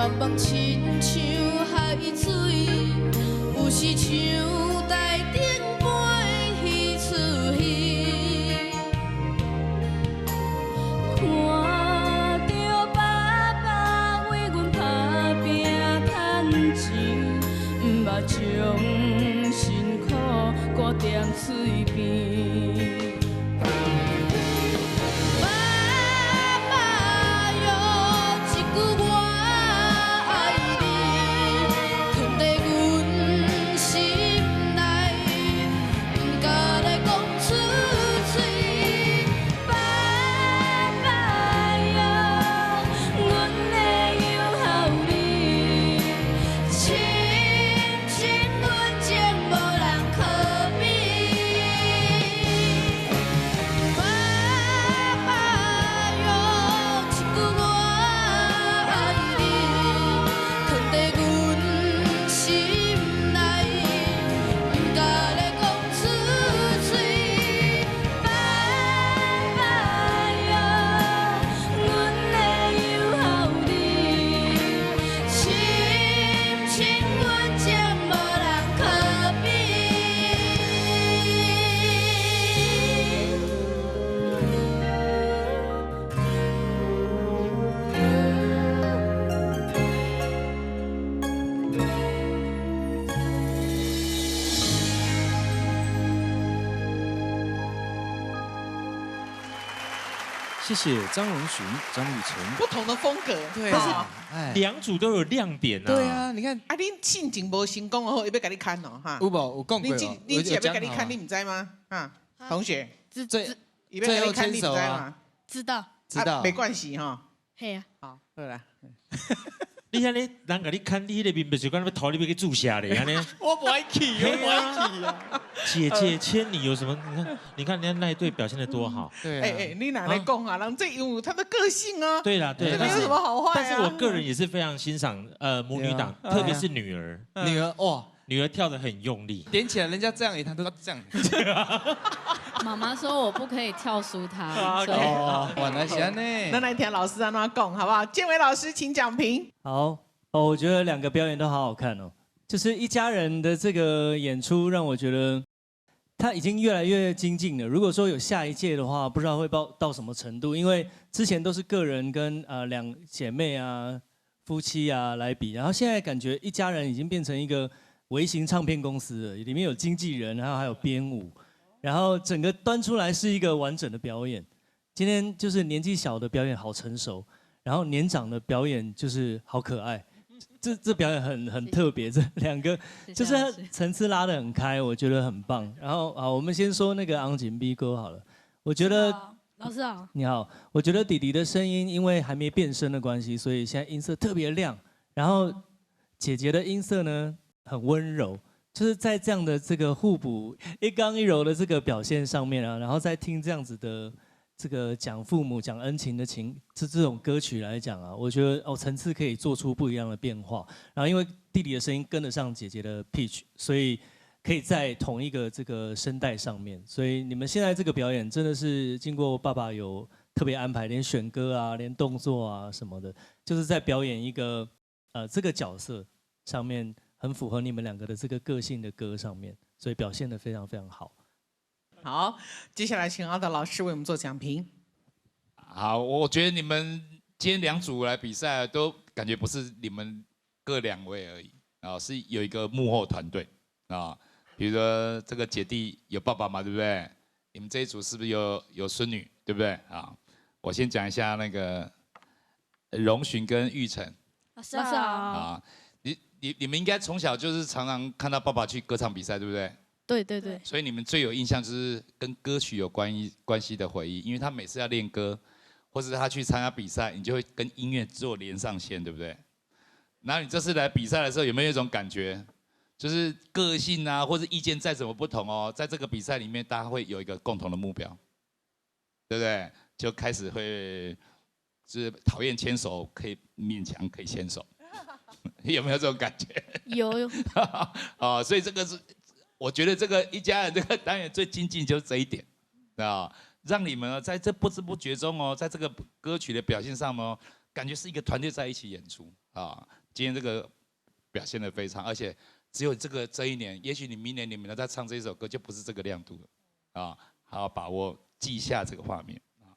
梦亲像海水，有时像台顶飞鱼出戏。看着爸爸为阮打拼赚钱，毋捌将辛苦挂踮嘴边。 谢谢张荣群、张雨晨，不同的风格，对但是啊，哎，两组都有亮点啊。对，啊，你看，啊，恁性情无成功哦，伊要给你看哦，哈。有无有讲过你哦？你姐要给你看，有讲好你唔知吗？啊，同学，最伊要给你看，你唔知最后牵手啊吗？知道，知道啊没关系哈。嘿啊，好，好啦。你看你人给你看，你那边不是讲要头里面给注下的，安尼。我不爱去，我不爱去啊。姐姐牵你有什么？你看人家那一队表现的多好。对啊，哎哎，你哪来讲啊？人这有他的个性啊。对啦，对啦，这没有什么好坏啊。但是我个人也是非常欣赏母女档，对啊特别是女儿，女儿哇，女儿跳得很用力。点起来，人家这样，他都要这样。妈妈说我不可以跳输她，所以哦，原来是安那尼。来听老师安怎讲，好不好？建伟老师，请讲评。好哦，我觉得两个表演都好好看哦。就是一家人的这个演出，让我觉得他已经越来越精进了。如果说有下一届的话，不知道会到什么程度，因为之前都是个人跟两姐妹啊、夫妻啊来比，然后现在感觉一家人已经变成一个微型唱片公司了，里面有经纪人，然后还有编舞，然后整个端出来是一个完整的表演。今天就是年纪小的表演好成熟，然后年长的表演就是好可爱。这表演很特别，这两个就是层次拉得很开，我觉得很棒。然后啊，我们先说那个昂景 B 哥好了，我觉得老师好，你好，我觉得弟弟的声音因为还没变声的关系，所以现在音色特别亮。然后姐姐的音色呢很温柔，就是在这样的这个互补一刚一柔的这个表现上面啊，然后再听这样子的。这个讲父母、讲恩情的这种歌曲来讲啊，我觉得哦层次可以做出不一样的变化。然后因为弟弟的声音跟得上姐姐的 pitch， 所以可以在同一个这个声带上面。所以你们现在这个表演真的是经过爸爸有特别安排，连选歌啊、连动作啊什么的，就是在表演一个这个角色上面很符合你们两个的这个个性的歌上面，所以表现得非常非常好。好，接下来请阿德老师为我们做讲评。好，我觉得你们今天两组来比赛，都感觉不是你们各两位而已啊，是有一个幕后团队啊。比如说这个姐弟有爸爸嘛，对不对？你们这一组是不是有孙女，对不对啊？我先讲一下那个荣寻跟玉成老师好，啊，你们应该从小就是常常看到爸爸去歌唱比赛，对不对？对对对，所以你们最有印象就是跟歌曲有关系的回忆，因为他每次要练歌，或是他去参加比赛，你就会跟音乐做连上线，对不对？然后你这次来比赛的时候，有没有一种感觉，就是个性啊，或者意见再怎么不同哦，在这个比赛里面，大家会有一个共同的目标，对不对？就开始会就是讨厌牵手，可以勉强可以牵手，有没有这种感觉？有哦，所以这个是。我觉得这个一家人这个单元最精进就是这一点，啊，让你们在这不知不觉中哦，在这个歌曲的表现上哦，感觉是一个团队在一起演出啊。今天这个表现得非常，而且只有这一年，也许你明年你们再唱这一首歌就不是这个亮度了啊。好好把握，记下这个画面。